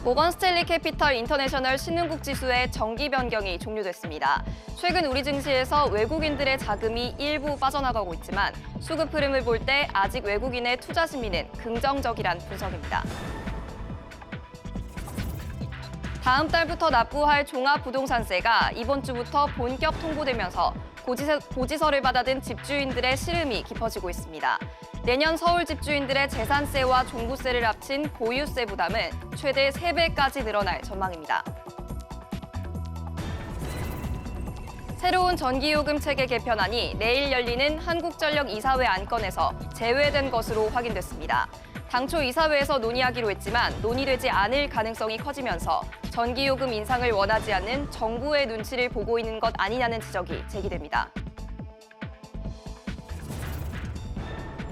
모건 스탠리 캐피털 인터내셔널 신흥국 지수의 정기 변경이 종료됐습니다. 최근 우리 증시에서 외국인들의 자금이 일부 빠져나가고 있지만 수급 흐름을 볼 때 아직 외국인의 투자 심리는 긍정적이란 분석입니다. 다음 달부터 납부할 종합부동산세가 이번 주부터 본격 통보되면서 고지서를 받아든 집주인들의 시름이 깊어지고 있습니다. 내년 서울 집주인들의 재산세와 종부세를 합친 보유세 부담은 최대 3배까지 늘어날 전망입니다. 새로운 전기요금 체계 개편안이 내일 열리는 한국전력 이사회 안건에서 제외된 것으로 확인됐습니다. 당초 이사회에서 논의하기로 했지만 논의되지 않을 가능성이 커지면서 전기요금 인상을 원하지 않는 정부의 눈치를 보고 있는 것 아니냐는 지적이 제기됩니다.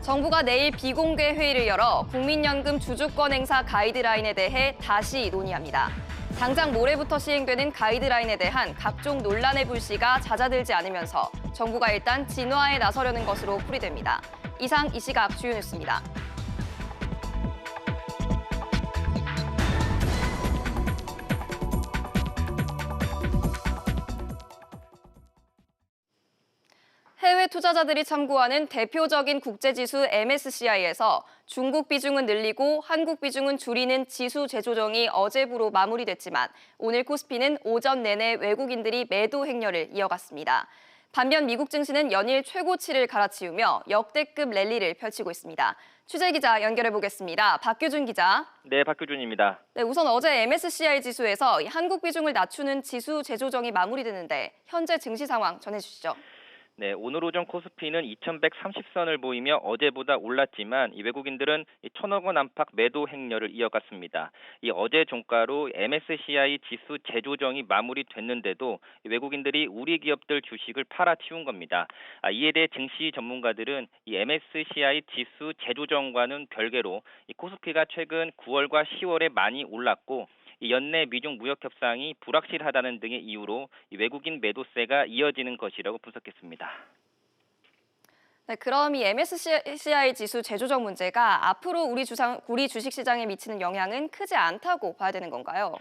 정부가 내일 비공개 회의를 열어 국민연금 주주권 행사 가이드라인에 대해 다시 논의합니다. 당장 모레부터 시행되는 가이드라인에 대한 각종 논란의 불씨가 잦아들지 않으면서 정부가 일단 진화에 나서려는 것으로 풀이됩니다. 이상 이 시각 주요 뉴스입니다. 해외 투자자들이 참고하는 대표적인 국제지수 MSCI에서 중국 비중은 늘리고 한국 비중은 줄이는 지수 재조정이 어제부로 마무리됐지만 오늘 코스피는 오전 내내 외국인들이 매도 행렬을 이어갔습니다. 반면 미국 증시는 연일 최고치를 갈아치우며 역대급 랠리를 펼치고 있습니다. 취재 기자 연결해 보겠습니다. 박규준 기자. 네, 박규준입니다. 네, 우선 어제 MSCI 지수에서 한국 비중을 낮추는 지수 재조정이 마무리됐는데 현재 증시 상황 전해주시죠. 네, 오늘 오전 코스피는 2130선을 보이며 어제보다 올랐지만 이 외국인들은 1000억 원 안팎 매도 행렬을 이어갔습니다. 이 어제 종가로 MSCI 지수 재조정이 마무리됐는데도 외국인들이 우리 기업들 주식을 팔아치운 겁니다. 이에 대해 증시 전문가들은 이 MSCI 지수 재조정과는 별개로 이 코스피가 최근 9월과 10월에 많이 올랐고 연내 미중 무역 협상이 불확실하다는 등의 이유로 외국인 매도세가 이어지는 것이라고 분석했습니다. 네, 그럼 이 MSCI 지수 재조정 문제가 앞으로 우리 주식 시장에 미치는 영향은 크지 않다고 봐야 되는 건가요?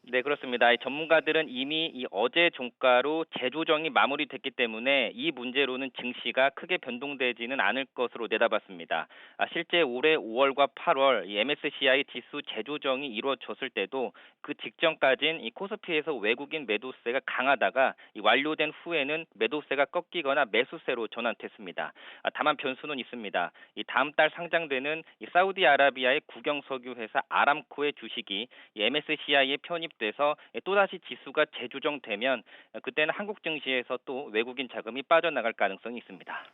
네, 그렇습니다. 전문가들은 이미 이 어제 종가로 재조정이 마무리됐기 때문에 이 문제로는 증시가 크게 변동되지는 않을 것으로 내다봤습니다. 실제 올해 5월과 8월 이 MSCI 지수 재조정이 이루어졌을 때도 그 직전까지는 이 코스피에서 외국인 매도세가 강하다가 완료된 후에는 매도세가 꺾이거나 매수세로 전환됐습니다. 다만 변수는 있습니다. 이 다음 달 상장되는 이 사우디아라비아의 국영석유 회사 아람코의 주식이 이 MSCI에 편입 돼서 또다시 지수가 재조정되면 그때는 한국 증시에서 또 외국인 자금이 빠져나갈 가능성이 있습니다.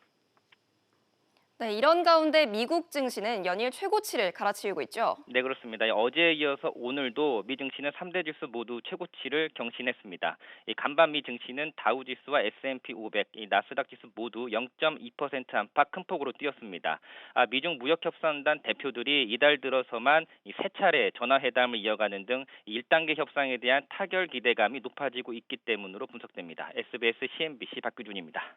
네, 이런 가운데 미국 증시는 연일 최고치를 갈아치우고 있죠. 네, 그렇습니다. 어제에 이어서 오늘도 미 증시는 3대 지수 모두 최고치를 경신했습니다. 간밤 미 증시는 다우 지수와 S&P 500, 나스닥 지수 모두 0.2% 안팎 큰 폭으로 뛰었습니다. 미중 무역 협상단 대표들이 이달 들어서만 세 차례 전화회담을 이어가는 등 1단계 협상에 대한 타결 기대감이 높아지고 있기 때문으로 분석됩니다. SBS CNBC 박규준입니다.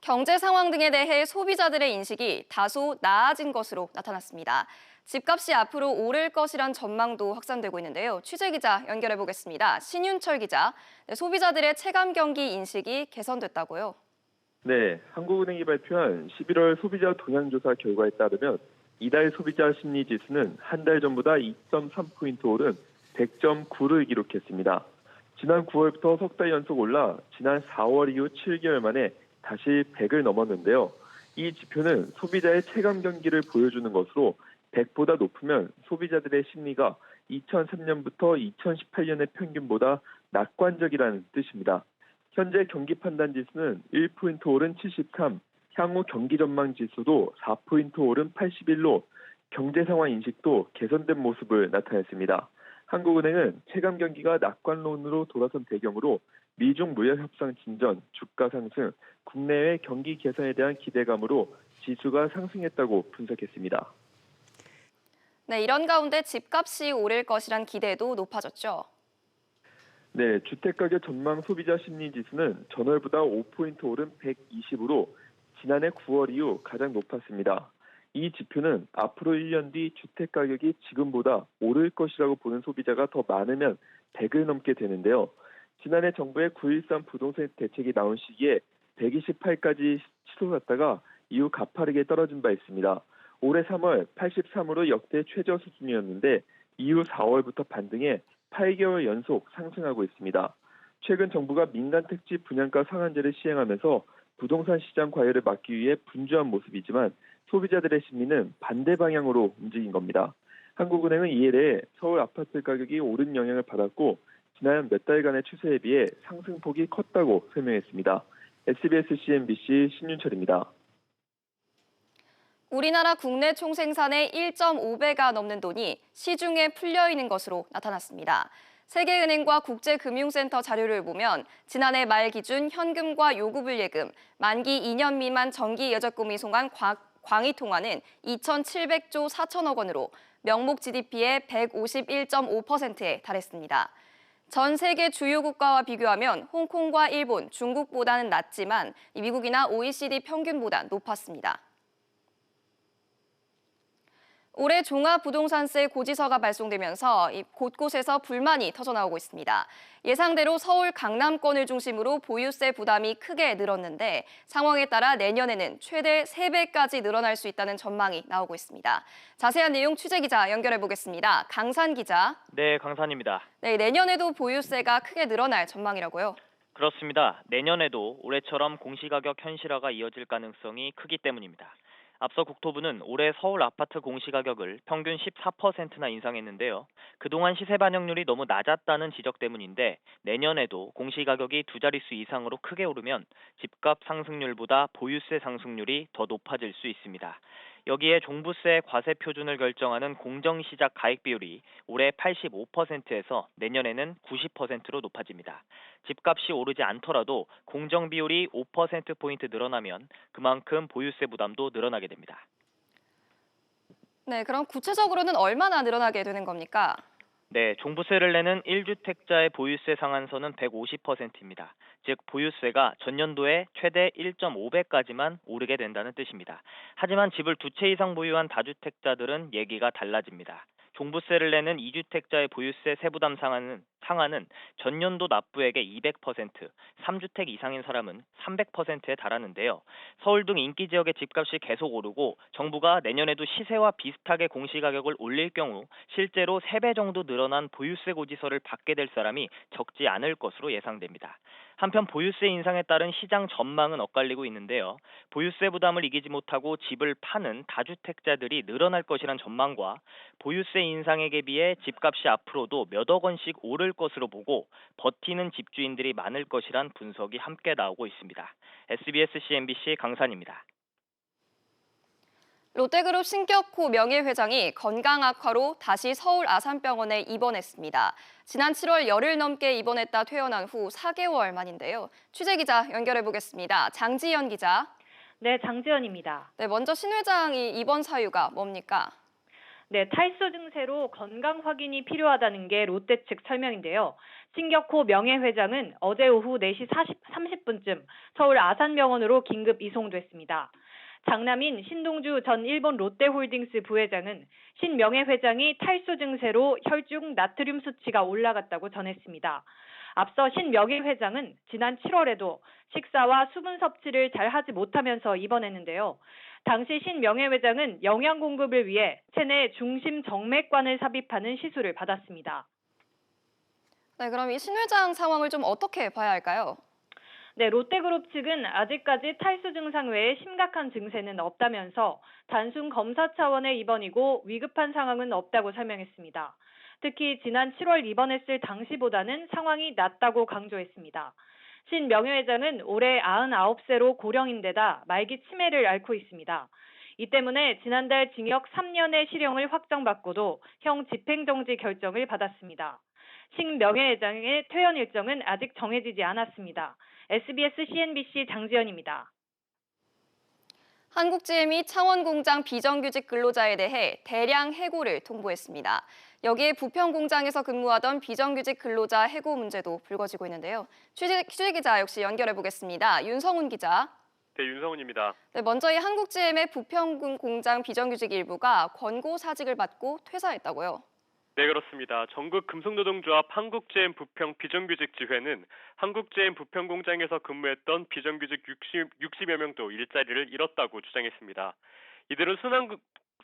경제 상황 등에 대해 소비자들의 인식이 다소 나아진 것으로 나타났습니다. 집값이 앞으로 오를 것이란 전망도 확산되고 있는데요. 취재 기자 연결해 보겠습니다. 신윤철 기자, 네, 소비자들의 체감 경기 인식이 개선됐다고요? 네, 한국은행이 발표한 11월 소비자 동향조사 결과에 따르면 이달 소비자 심리 지수는 한 달 전보다 2.3포인트 오른 100.9를 기록했습니다. 지난 9월부터 석 달 연속 올라 지난 4월 이후 7개월 만에 다시 100을 넘었는데요. 이 지표는 소비자의 체감 경기를 보여주는 것으로 100보다 높으면 소비자들의 심리가 2003년부터 2018년의 평균보다 낙관적이라는 뜻입니다. 현재 경기 판단 지수는 1포인트 오른 73, 향후 경기 전망 지수도 4포인트 오른 81로 경제 상황 인식도 개선된 모습을 나타냈습니다. 한국은행은 체감 경기가 낙관론으로 돌아선 배경으로 미중 무역 협상 진전, 주가 상승, 국내외 경기 개선에 대한 기대감으로 지수가 상승했다고 분석했습니다. 네, 이런 가운데 집값이 오를 것이란 기대도 높아졌죠. 네, 주택가격 전망 소비자 심리 지수는 전월보다 5포인트 오른 120으로 지난해 9월 이후 가장 높았습니다. 이 지표는 앞으로 1년 뒤 주택 가격이 지금보다 오를 것이라고 보는 소비자가 더 많으면 100을 넘게 되는데요. 지난해 정부의 9.13 부동산 대책이 나온 시기에 128까지 치솟았다가 이후 가파르게 떨어진 바 있습니다. 올해 3월 83으로 역대 최저 수준이었는데 이후 4월부터 반등해 8개월 연속 상승하고 있습니다. 최근 정부가 민간 택지 분양가 상한제를 시행하면서 부동산 시장 과열을 막기 위해 분주한 모습이지만 소비자들의 심리는 반대 방향으로 움직인 겁니다. 한국은행은 이에 대해 서울 아파트 가격이 오른 영향을 받았고 지난 몇 달간의 추세에 비해 상승폭이 컸다고 설명했습니다. SBS CNBC 신윤철입니다. 우리나라 국내 총생산의 1.5배가 넘는 돈이 시중에 풀려 있는 것으로 나타났습니다. 세계은행과 국제금융센터 자료를 보면 지난해 말 기준 현금과 요구불 예금, 만기 2년 미만 정기 여적금이 송한 광의 통화는 2,700조 4천억 원으로 명목 GDP의 151.5%에 달했습니다. 전 세계 주요 국가와 비교하면 홍콩과 일본, 중국보다는 낮지만 미국이나 OECD 평균보다 높았습니다. 올해 종합부동산세 고지서가 발송되면서 곳곳에서 불만이 터져나오고 있습니다. 예상대로 서울 강남권을 중심으로 보유세 부담이 크게 늘었는데 상황에 따라 내년에는 최대 3배까지 늘어날 수 있다는 전망이 나오고 있습니다. 자세한 내용 취재기자 연결해 보겠습니다. 강산 기자. 네, 강산입니다. 네, 내년에도 보유세가 크게 늘어날 전망이라고요? 그렇습니다. 내년에도 올해처럼 공시가격 현실화가 이어질 가능성이 크기 때문입니다. 앞서 국토부는 올해 서울 아파트 공시가격을 평균 14%나 인상했는데요. 그동안 시세 반영률이 너무 낮았다는 지적 때문인데 내년에도 공시가격이 두 자릿수 이상으로 크게 오르면 집값 상승률보다 보유세 상승률이 더 높아질 수 있습니다. 여기에 종부세 과세 표준을 결정하는 공정시작 가액 비율이 올해 85%에서 내년에는 90%로 높아집니다. 집값이 오르지 않더라도 공정 비율이 5%포인트 늘어나면 그만큼 보유세 부담도 늘어나게 됩니다. 네, 그럼 구체적으로는 얼마나 늘어나게 되는 겁니까? 네, 종부세를 내는 1주택자의 보유세 상한선은 150%입니다. 즉 보유세가 전년도에 최대 1.5배까지만 오르게 된다는 뜻입니다. 하지만 집을 두 채 이상 보유한 다주택자들은 얘기가 달라집니다. 종부세를 내는 2주택자의 보유세 세부담 상한은 전년도 납부액의 200%, 3주택 이상인 사람은 300%에 달하는데요. 서울 등 인기 지역의 집값이 계속 오르고 정부가 내년에도 시세와 비슷하게 공시가격을 올릴 경우 실제로 3배 정도 늘어난 보유세 고지서를 받게 될 사람이 적지 않을 것으로 예상됩니다. 한편 보유세 인상에 따른 시장 전망은 엇갈리고 있는데요. 보유세 부담을 이기지 못하고 집을 파는 다주택자들이 늘어날 것이란 전망과 보유세 인상액에 비해 집값이 앞으로도 몇억 원씩 오를 것으로 보고 버티는 집주인들이 많을 것이란 분석이 함께 나오고 있습니다. SBS CNBC 강산입니다. 롯데그룹 신격호 명예회장이 건강 악화로 다시 서울 아산병원에 입원했습니다. 지난 7월 열흘 넘게 입원했다 퇴원한 후 4개월 만인데요. 취재기자 연결해 보겠습니다. 장지연 기자. 네, 장지연입니다. 네, 먼저 신 회장이 입원 사유가 뭡니까? 네, 탈수 증세로 건강 확인이 필요하다는 게 롯데 측 설명인데요. 신격호 명예회장은 어제 오후 4시 30분쯤 서울 아산병원으로 긴급 이송됐습니다. 장남인 신동주 전 일본 롯데홀딩스 부회장은 신 명예회장이 탈수 증세로 혈중 나트륨 수치가 올라갔다고 전했습니다. 앞서 신 명예회장은 지난 7월에도 식사와 수분 섭취를 잘 하지 못하면서 입원했는데요. 당시 신 명예회장은 영양 공급을 위해 체내 중심 정맥관을 삽입하는 시술을 받았습니다. 네, 그럼 이 신 회장 상황을 좀 어떻게 봐야 할까요? 네, 롯데그룹 측은 아직까지 탈수 증상 외에 심각한 증세는 없다면서 단순 검사 차원의 입원이고 위급한 상황은 없다고 설명했습니다. 특히 지난 7월 입원했을 당시보다는 상황이 낫다고 강조했습니다. 신 명예회장은 올해 99세로 고령인데다 말기 치매를 앓고 있습니다. 이 때문에 지난달 징역 3년의 실형을 확정받고도 형 집행정지 결정을 받았습니다. 신 명예회장의 퇴원 일정은 아직 정해지지 않았습니다. SBS CNBC 장지연입니다. 한국GM이 창원공장 비정규직 근로자에 대해 대량 해고를 통보했습니다. 여기에 부평공장에서 근무하던 비정규직 근로자 해고 문제도 불거지고 있는데요. 취재기자 역시 연결해 보겠습니다. 윤성훈 기자. 네, 윤성훈입니다. 네, 먼저 이 한국GM의 부평군 공장 비정규직 일부가 권고 사직을 받고 퇴사했다고요. 네, 그렇습니다. 전국 금속노동조합 한국GM 부평 비정규직 지회는 한국GM 부평 공장에서 근무했던 비정규직 60여 명도 일자리를 잃었다고 주장했습니다. 이들은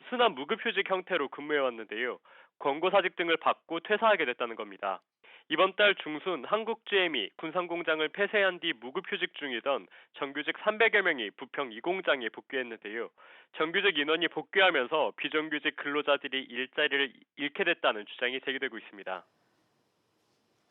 순환 무급휴직 형태로 근무해왔는데요. 권고사직 등을 받고 퇴사하게 됐다는 겁니다. 이번 달 중순 한국GM이 군산공장을 폐쇄한 뒤 무급휴직 중이던 정규직 300여 명이 부평 이 공장에 복귀했는데요. 정규직 인원이 복귀하면서 비정규직 근로자들이 일자리를 잃게 됐다는 주장이 제기되고 있습니다.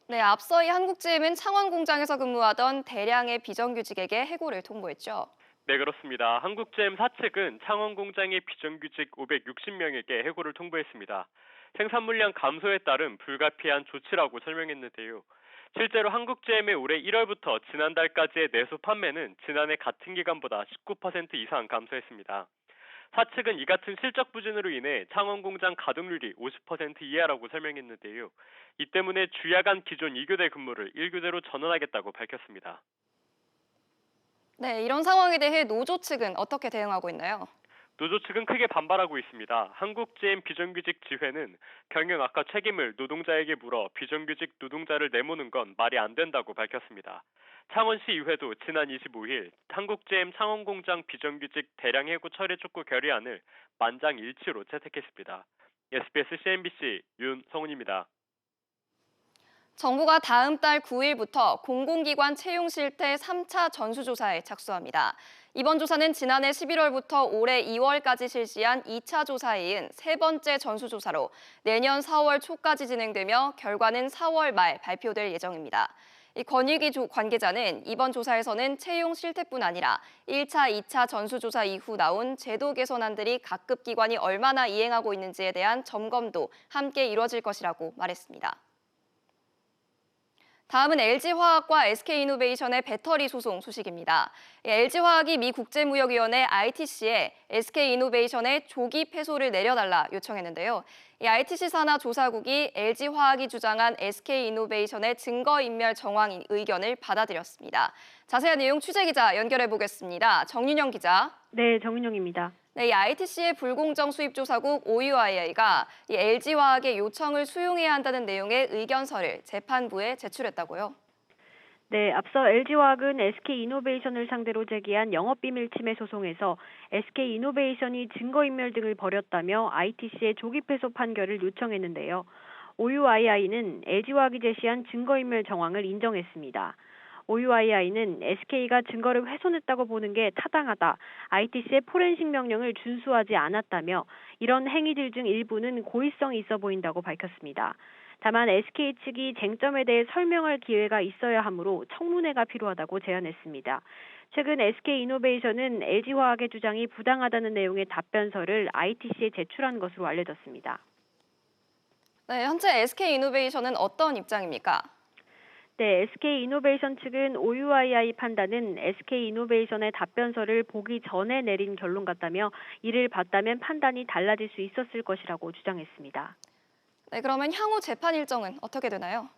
네, 앞서 이 한국GM은 창원 공장에서 근무하던 대량의 비정규직에게 해고를 통보했죠. 네, 그렇습니다. 한국GM 사측은 창원 공장의 비정규직 560명에게 해고를 통보했습니다. 생산 물량 감소에 따른 불가피한 조치라고 설명했는데요. 실제로 한국GM의 올해 1월부터 지난달까지의 내수 판매는 지난해 같은 기간보다 19% 이상 감소했습니다. 사측은 이 같은 실적 부진으로 인해 창원 공장 가동률이 50% 이하라고 설명했는데요. 이 때문에 주야간 기존 2교대 근무를 1교대로 전환하겠다고 밝혔습니다. 네, 이런 상황에 대해 노조 측은 어떻게 대응하고 있나요? 노조 측은 크게 반발하고 있습니다. 한국GM 비정규직 지회는 경영 악화 책임을 노동자에게 물어 비정규직 노동자를 내모는 건 말이 안 된다고 밝혔습니다. 창원시의회도 지난 25일 한국GM 창원공장 비정규직 대량 해고 처리 촉구 결의안을 만장일치로 채택했습니다. SBS CNBC 윤성훈입니다. 정부가 다음 달 9일부터 공공기관 채용 실태 3차 전수조사에 착수합니다. 이번 조사는 지난해 11월부터 올해 2월까지 실시한 2차 조사에 이은 세 번째 전수조사로 내년 4월 초까지 진행되며 결과는 4월 말 발표될 예정입니다. 이 권익위 관계자는 이번 조사에서는 채용 실태뿐 아니라 1차, 2차 전수조사 이후 나온 제도 개선안들이 각급 기관이 얼마나 이행하고 있는지에 대한 점검도 함께 이뤄질 것이라고 말했습니다. 다음은 LG화학과 SK이노베이션의 배터리 소송 소식입니다. LG화학이 미 국제무역위원회 ITC에 SK이노베이션의 조기 패소를 내려달라 요청했는데요. 이 ITC 산하 조사국이 LG화학이 주장한 SK이노베이션의 증거인멸 정황 의견을 받아들였습니다. 자세한 내용 취재기자 연결해 보겠습니다. 정윤영 기자. 네, 정은영입니다. 네, 이 ITC의 불공정 수입 조사국 OUII가 이 LG화학의 요청을 수용해야 한다는 내용의 의견서를 재판부에 제출했다고요. 네, 앞서 LG화학은 SK이노베이션을 상대로 제기한 영업비밀 침해 소송에서 SK이노베이션이 증거인멸 등을 벌였다며 ITC의 조기 패소 판결을 요청했는데요. OUII는 LG화학이 제시한 증거인멸 정황을 인정했습니다. OUII는 SK가 증거를 훼손했다고 보는 게 타당하다, ITC의 포렌식 명령을 준수하지 않았다며 이런 행위들 중 일부는 고의성이 있어 보인다고 밝혔습니다. 다만 SK 측이 쟁점에 대해 설명할 기회가 있어야 하므로 청문회가 필요하다고 제안했습니다. 최근 SK이노베이션은 LG화학의 주장이 부당하다는 내용의 답변서를 ITC에 제출한 것으로 알려졌습니다. 네, 현재 SK이노베이션은 어떤 입장입니까? 네, SK이노베이션 측은 OUII 판단은 SK이노베이션의 답변서를 보기 전에 내린 결론 같다며 이를 봤다면 판단이 달라질 수 있었을 것이라고 주장했습니다. 네, 그러면 향후 재판 일정은 어떻게 되나요?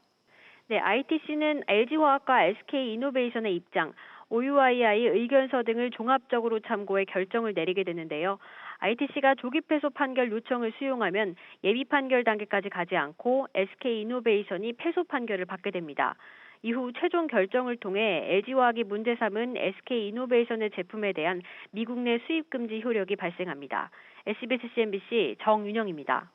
네, ITC는 LG화학과 SK이노베이션의 입장, OUII 의견서 등을 종합적으로 참고해 결정을 내리게 되는데요. ITC가 조기 패소 판결 요청을 수용하면 예비 판결 단계까지 가지 않고 SK이노베이션이 패소 판결을 받게 됩니다. 이후 최종 결정을 통해 LG화학이 문제 삼은 SK이노베이션의 제품에 대한 미국 내 수입 금지 효력이 발생합니다. SBS CNBC 정윤영입니다.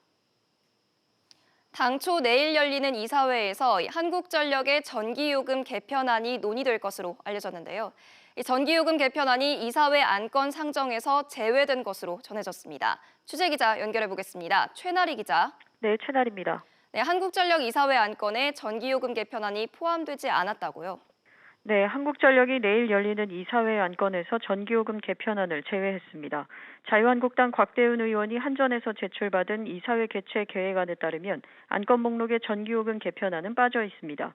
당초 내일 열리는 이사회에서 한국전력의 전기요금 개편안이 논의될 것으로 알려졌는데요. 이 전기요금 개편안이 이사회 안건 상정에서 제외된 것으로 전해졌습니다. 취재기자 연결해 보겠습니다. 최나리 기자. 네, 최나리입니다. 네, 한국전력 이사회 안건에 전기요금 개편안이 포함되지 않았다고요. 네, 한국전력이 내일 열리는 이사회 안건에서 전기요금 개편안을 제외했습니다. 자유한국당 곽대은 의원이 한전에서 제출받은 이사회 개최 계획안에 따르면 안건 목록에 전기요금 개편안은 빠져 있습니다.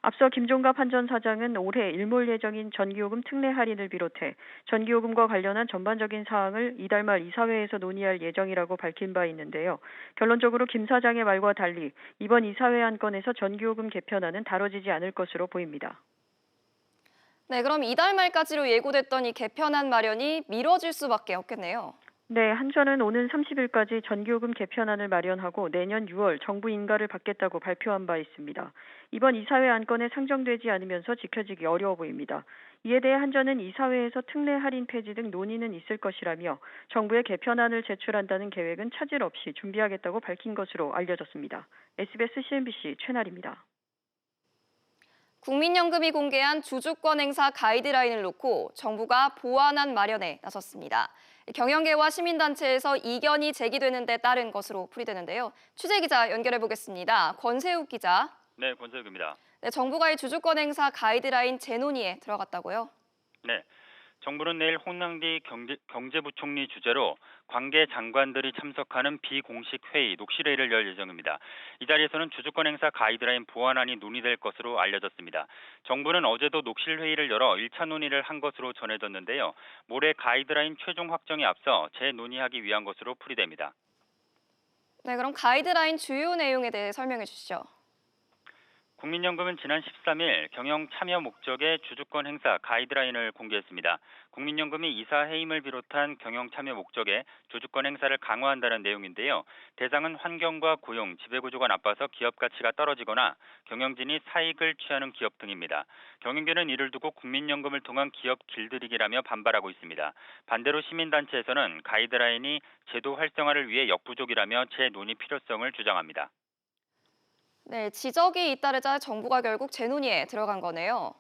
앞서 김종갑 한전 사장은 올해 일몰 예정인 전기요금 특례 할인을 비롯해 전기요금과 관련한 전반적인 사항을 이달 말 이사회에서 논의할 예정이라고 밝힌 바 있는데요. 결론적으로 김 사장의 말과 달리 이번 이사회 안건에서 전기요금 개편안은 다뤄지지 않을 것으로 보입니다. 네, 그럼 이달 말까지로 예고됐던 이 개편안 마련이 미뤄질 수밖에 없겠네요. 네, 한전은 오는 30일까지 전기요금 개편안을 마련하고 내년 6월 정부 인가를 받겠다고 발표한 바 있습니다. 이번 이사회 안건에 상정되지 않으면서 지켜지기 어려워 보입니다. 이에 대해 한전은 이사회에서 특례 할인 폐지 등 논의는 있을 것이라며 정부의 개편안을 제출한다는 계획은 차질 없이 준비하겠다고 밝힌 것으로 알려졌습니다. SBS CNBC 최나리입니다. 국민연금이 공개한 주주권 행사 가이드라인을 놓고 정부가 보완안 마련에 나섰습니다. 경영계와 시민단체에서 이견이 제기되는 데 따른 것으로 풀이되는데요. 취재기자 연결해 보겠습니다. 권세욱 기자. 네, 권세욱입니다. 네, 정부가 이 주주권 행사 가이드라인 재논의에 들어갔다고요? 네, 정부는 내일 홍남기 경제부총리 주재로 관계 장관들이 참석하는 비공식 회의, 녹실회의를 열 예정입니다. 이 자리에서는 주주권 행사 가이드라인 보완안이 논의될 것으로 알려졌습니다. 정부는 어제도 녹실회의를 열어 1차 논의를 한 것으로 전해졌는데요. 모레 가이드라인 최종 확정에 앞서 재논의하기 위한 것으로 풀이됩니다. 네, 그럼 가이드라인 주요 내용에 대해 설명해 주시죠. 국민연금은 지난 13일 경영 참여 목적의 주주권 행사 가이드라인을 공개했습니다. 국민연금이 이사 해임을 비롯한 경영 참여 목적의 주주권 행사를 강화한다는 내용인데요. 대상은 환경과 고용, 지배구조가 나빠서 기업 가치가 떨어지거나 경영진이 사익을 취하는 기업 등입니다. 경영계는 이를 두고 국민연금을 통한 기업 길들이기라며 반발하고 있습니다. 반대로 시민단체에서는 가이드라인이 제도 활성화를 위해 역부족이라며 재논의 필요성을 주장합니다. 네, 지적이 잇따르자 정부가 결국 재논의에 들어간 거네요.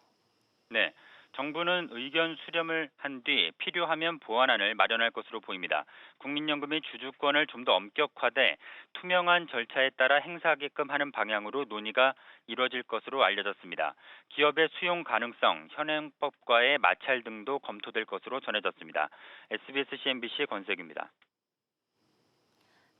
네, 정부는 의견 수렴을 한 뒤 필요하면 보완안을 마련할 것으로 보입니다. 국민연금이 주주권을 좀 더 엄격화돼 투명한 절차에 따라 행사하게끔 하는 방향으로 논의가 이뤄질 것으로 알려졌습니다. 기업의 수용 가능성, 현행법과의 마찰 등도 검토될 것으로 전해졌습니다. SBS CNBC 권세욱입니다.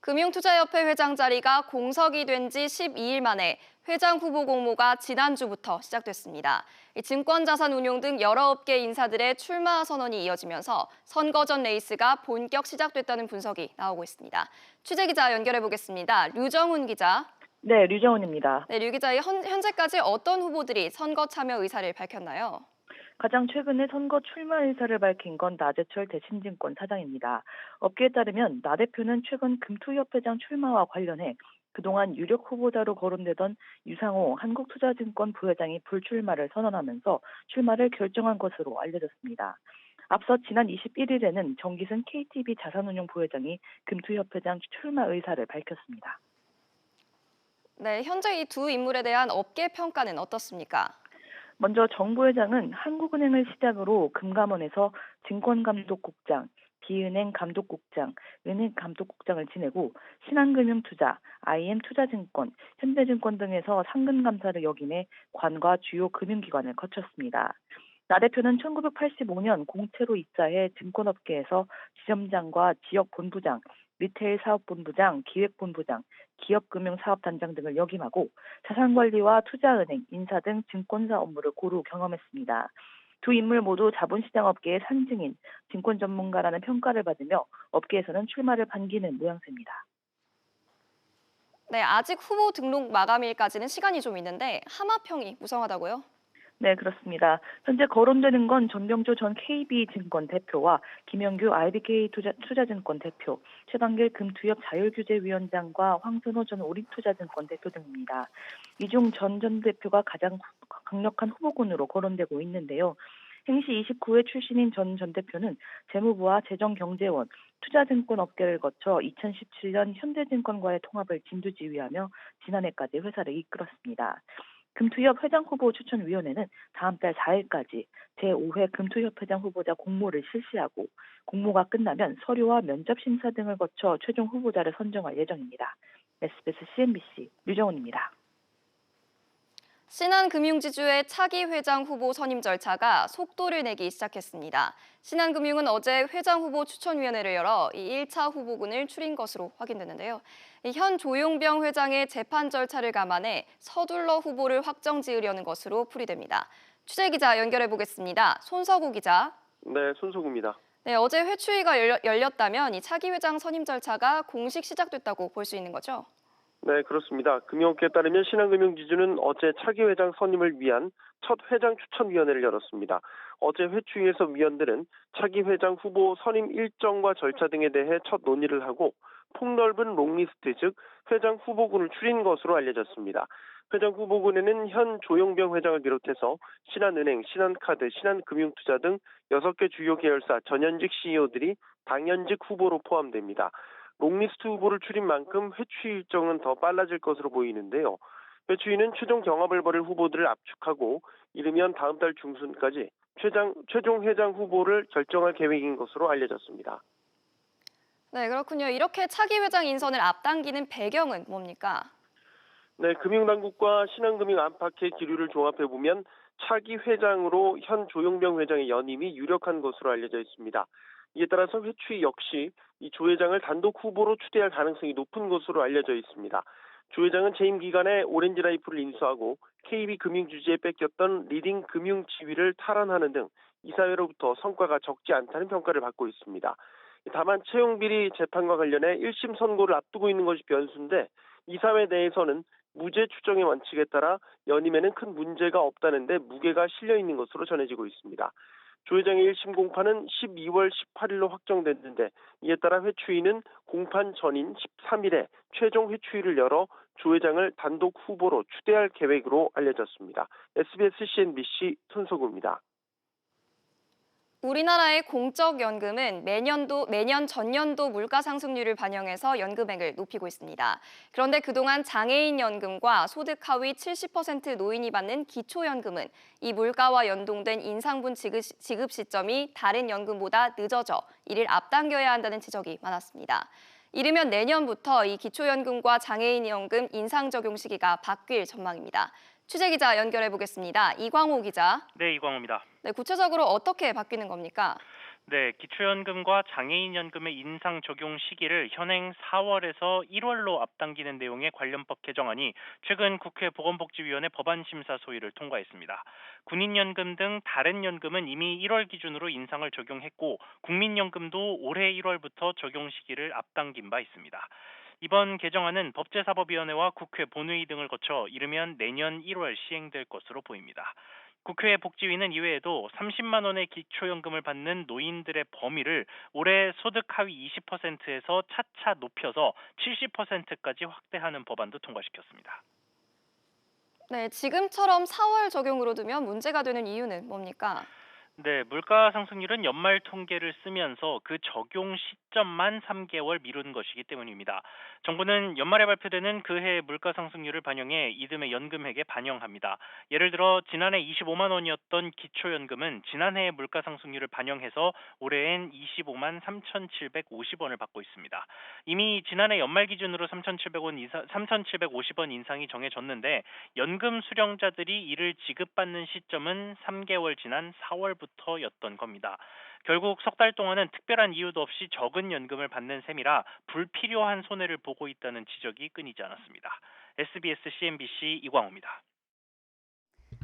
금융투자협회 회장 자리가 공석이 된 지 12일 만에 회장 후보 공모가 지난주부터 시작됐습니다. 증권자산운용 등 여러 업계 인사들의 출마 선언이 이어지면서 선거 전 레이스가 본격 시작됐다는 분석이 나오고 있습니다. 취재기자 연결해 보겠습니다. 류정훈 기자. 네, 류정훈입니다. 네, 류 기자, 현재까지 어떤 후보들이 선거 참여 의사를 밝혔나요? 가장 최근에 선거 출마 의사를 밝힌 건 나재철 대신증권 사장입니다. 업계에 따르면 나 대표는 최근 금투협회장 출마와 관련해 그동안 유력 후보자로 거론되던 유상호 한국투자증권 부회장이 불출마를 선언하면서 출마를 결정한 것으로 알려졌습니다. 앞서 지난 21일에는 정기승 KTB 자산운용 부회장이 금투협회장 출마 의사를 밝혔습니다. 네, 현재 이 두 인물에 대한 업계 평가는 어떻습니까? 먼저 정 부회장은 한국은행을 시작으로 금감원에서 증권감독국장, 비은행 감독국장, 은행감독국장을 지내고 신한금융투자, IM투자증권, 현대증권 등에서 상근감사를 역임해 관과 주요 금융기관을 거쳤습니다. 나 대표는 1985년 공채로 입사해 증권업계에서 지점장과 지역본부장, 리테일 사업본부장, 기획본부장, 기업금융사업단장 등을 역임하고 자산관리와 투자은행, 인사 등 증권사 업무를 고루 경험했습니다. 두 인물 모두 자본시장업계의 산증인, 증권 전문가라는 평가를 받으며 업계에서는 출마를 반기는 모양새입니다. 네, 아직 후보 등록 마감일까지는 시간이 좀 있는데 하마평이 무성하다고요? 네, 그렇습니다. 현재 거론되는 건 전병조 전 KB증권 대표와 김영규 IBK 투자증권 대표, 최강길 금투협 자율규제위원장과 황선호 전 오릭투자증권 대표 등입니다. 이 중 전 대표가 가장 강력한 후보군으로 거론되고 있는데요. 행시 29회 출신인 전 대표는 재무부와 재정경제원, 투자증권 업계를 거쳐 2017년 현대증권과의 통합을 진두지휘하며 지난해까지 회사를 이끌었습니다. 금투협 회장 후보 추천위원회는 다음 달 4일까지 제5회 금투협 회장 후보자 공모를 실시하고 공모가 끝나면 서류와 면접 심사 등을 거쳐 최종 후보자를 선정할 예정입니다. SBS CNBC 류정훈입니다. 신한금융지주의 차기 회장 후보 선임 절차가 속도를 내기 시작했습니다. 신한금융은 어제 회장 후보 추천위원회를 열어 이 1차 후보군을 추린 것으로 확인됐는데요. 현 조용병 회장의 재판 절차를 감안해 서둘러 후보를 확정 지으려는 것으로 풀이됩니다. 취재기자 연결해 보겠습니다. 손서구 기자. 네, 손석우입니다. 네, 어제 회추위가 열렸다면 이 차기 회장 선임 절차가 공식 시작됐다고 볼 수 있는 거죠? 네, 그렇습니다. 금융업계에 따르면 신한금융지주는 어제 차기 회장 선임을 위한 첫 회장 추천위원회를 열었습니다. 어제 회추위에서 위원들은 차기 회장 후보 선임 일정과 절차 등에 대해 첫 논의를 하고 폭넓은 롱리스트, 즉 회장 후보군을 추린 것으로 알려졌습니다. 회장 후보군에는 현 조용병 회장을 비롯해서 신한은행, 신한카드, 신한금융투자 등 6개 주요 계열사 전현직 CEO들이 당연직 후보로 포함됩니다. 롱리스트 후보를 추린 만큼 회추 일정은 더 빨라질 것으로 보이는데요. 회추위는 최종 경합을 벌일 후보들을 압축하고 이르면 다음 달 중순까지 최종 회장 후보를 결정할 계획인 것으로 알려졌습니다. 네, 그렇군요. 이렇게 차기 회장 인선을 앞당기는 배경은 뭡니까? 네, 금융당국과 신한금융 안팎의 기류를 종합해보면 차기 회장으로 현 조용병 회장의 연임이 유력한 것으로 알려져 있습니다. 이에 따라서 회추위 역시 이 조 회장을 단독 후보로 추대할 가능성이 높은 것으로 알려져 있습니다. 조 회장은 재임 기간에 오렌지라이프를 인수하고 KB금융주주에 뺏겼던 리딩 금융 지위를 탈환하는 등 이사회로부터 성과가 적지 않다는 평가를 받고 있습니다. 다만 채용비리 재판과 관련해 1심 선고를 앞두고 있는 것이 변수인데 이사회 내에서는 무죄 추정의 원칙에 따라 연임에는 큰 문제가 없다는 데 무게가 실려 있는 것으로 전해지고 있습니다. 조 회장의 1심 공판은 12월 18일로 확정됐는데 이에 따라 회추위는 공판 전인 13일에 최종 회추위를 열어 조 회장을 단독 후보로 추대할 계획으로 알려졌습니다. SBS CNBC 손석우입니다. 우리나라의 공적연금은 매년 전년도 물가 상승률을 반영해서 연금액을 높이고 있습니다. 그런데 그동안 장애인연금과 소득 하위 70% 노인이 받는 기초연금은 이 물가와 연동된 인상분 지급 시점이 다른 연금보다 늦어져 이를 앞당겨야 한다는 지적이 많았습니다. 이르면 내년부터 이 기초연금과 장애인연금 인상 적용 시기가 바뀔 전망입니다. 취재기자 연결해 보겠습니다. 이광호 기자. 네, 이광호입니다. 네, 구체적으로 어떻게 바뀌는 겁니까? 네, 기초연금과 장애인연금의 인상 적용 시기를 현행 4월에서 1월로 앞당기는 내용의 관련법 개정안이 최근 국회 보건복지위원회 법안심사 소위를 통과했습니다. 군인연금 등 다른 연금은 이미 1월 기준으로 인상을 적용했고 국민연금도 올해 1월부터 적용 시기를 앞당긴 바 있습니다. 이번 개정안은 법제사법위원회와 국회 본회의 등을 거쳐 이르면 내년 1월 시행될 것으로 보입니다. 국회 복지위는 이외에도 30만 원의 기초연금을 받는 노인들의 범위를 올해 소득 하위 20%에서 차차 높여서 70%까지 확대하는 법안도 통과시켰습니다. 네, 지금처럼 4월 적용으로 두면 문제가 되는 이유는 뭡니까? 네, 물가 상승률은 연말 통계를 쓰면서 그 적용 시점만 3개월 미룬 것이기 때문입니다. 정부는 연말에 발표되는 그해 물가 상승률을 반영해 이듬해 연금액에 반영합니다. 예를 들어 지난해 25만 원이었던 기초연금은 지난해의 물가 상승률을 반영해서 올해엔 25만 3,750원을 받고 있습니다. 이미 지난해 연말 기준으로 3,750원 인상이 정해졌는데 연금 수령자들이 이를 지급받는 시점은 3개월 지난 4월부터였던 겁니다. 결국 석 달 동안은 특별한 이유도 없이 적은 연금을 받는 셈이라 불필요한 손해를 보고 있다는 지적이 끊이지 않았습니다. SBS CNBC 이광호입니다.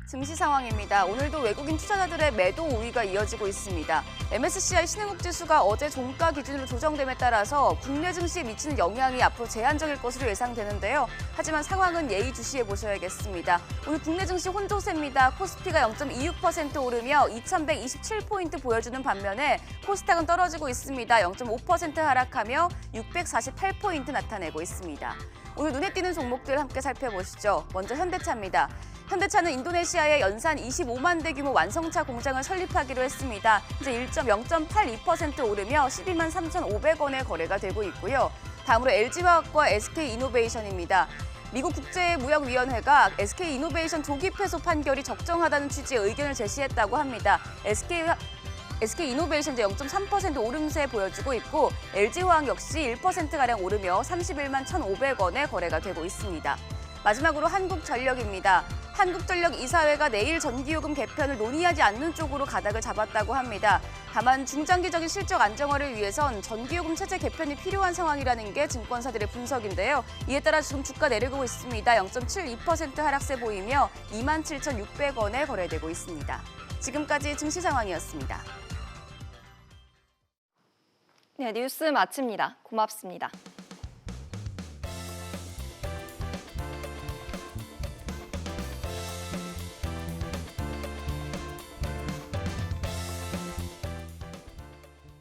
증시 상황입니다. 오늘도 외국인 투자자들의 매도 우위가 이어지고 있습니다. MSCI 신흥국지수가 어제 종가 기준으로 조정됨에 따라서 국내 증시에 미치는 영향이 앞으로 제한적일 것으로 예상되는데요. 하지만 상황은 예의주시해 보셔야겠습니다. 오늘 국내 증시 혼조세입니다. 코스피가 0.26% 오르며 2,127포인트 보여주는 반면에 코스닥은 떨어지고 있습니다. 0.5% 하락하며 648포인트 나타내고 있습니다. 오늘 눈에 띄는 종목들 함께 살펴보시죠. 먼저 현대차입니다. 현대차는 인도네시아에 연산 25만 대 규모 완성차 공장을 설립하기로 했습니다. 이제 0.82% 오르며 12만 3,500원에 거래가 되고 있고요. 다음으로 LG화학과 SK이노베이션입니다. 미국 국제무역위원회가 SK이노베이션 조기 패소 판결이 적정하다는 취지의 의견을 제시했다고 합니다. SK이노베이션 0.3% 오름세 보여주고 있고 LG화학 역시 1%가량 오르며 31만 1,500원에 거래가 되고 있습니다. 마지막으로 한국전력입니다. 한국전력 이사회가 내일 전기요금 개편을 논의하지 않는 쪽으로 가닥을 잡았다고 합니다. 다만 중장기적인 실적 안정화를 위해선 전기요금 체제 개편이 필요한 상황이라는 게 증권사들의 분석인데요. 이에 따라 지금 주가 내려가고 있습니다. 0.72% 하락세 보이며 27,600원에 거래되고 있습니다. 지금까지 증시 상황이었습니다. 네, 뉴스 마칩니다. 고맙습니다.